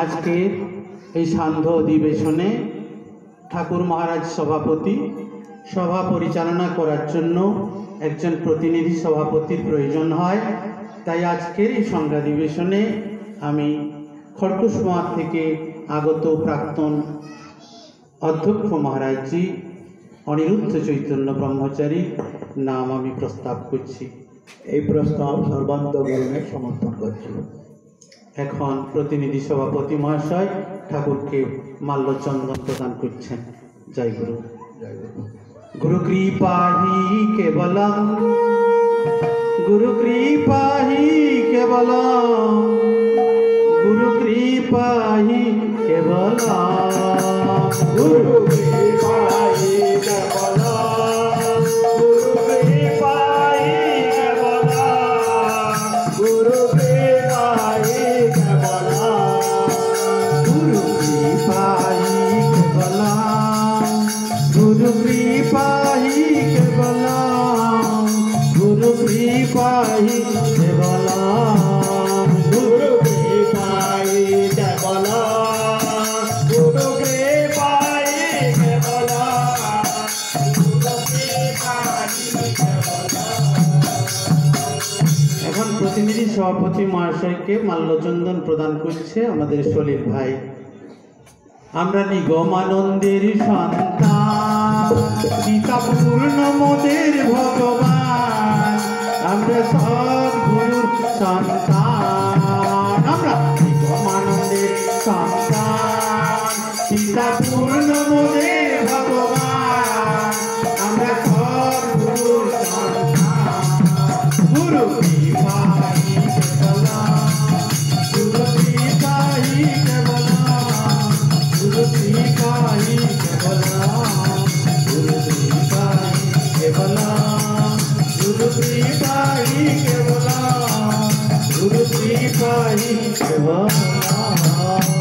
আজকে এই সান্ধ্য অধিবেশনে ঠাকুর মহারাজ সভাপতি, সভা পরিচালনা করার জন্য একজন প্রতিনিধি সভাপতির প্রয়োজন হয়। তাই আজকের এই সংঘাধিবেশনে আমি খড়কুশ মঠ থেকে আগত প্রাক্তন অধ্যক্ষ মহারাজজি অনিরুদ্ধ চৈতন্য ব্রহ্মচারীর নাম আমি প্রস্তাব করছি। এই প্রস্তাব সর্বান্তকরণে সমর্থন করছি। এখন প্রতিনিধি সভাপতি মহাশয় ঠাকুরকে মাল্যচন্দন প্রদান করছেন। জয় গুরু। জয় গুরু। গুরু কৃপা হি কেবলম, গুরু কৃপা হি কেবলম, গুরু কৃপা হি কেবলম, গুরু কৃপা হি কেবলম, গুরু কৃপা হি কেবলম, গুরু কৃপা হি কেবলম, গুরু কৃপা হি কেবলম, গুরু কৃপা হি কেবলম, গুরু কৃপা হি কেবলম, গুরু কৃপা হি কেবলম, গুরু কৃপা হি কেবলম, গুরু কৃপা হি কেবলম। এখন প্রতিনিধি সভাপতি মহাশয়কে মাল্যচন্দন প্রদান করছে আমাদের সলিল ভাই। আমরা নিগমানন্দের সন্তান, পিতা পূর্ণ মোদের ভগবান, আমরা সদ্গুরুর সন্তান, আমরা নিগমানন্দের সন্তান, পিতা পূর্ণ মোদের ভগবান, আমরা সদ্গুরুর সন্তান। গুরু কৃপা হি কেবলম, গুরু কৃপা হি কেবলম, গুরু কৃপা হি কেবলম, গুরু কৃপা হি কেবলম, গুরু কৃপা হি কেবলম, গুরু কৃপা হি কেবলম।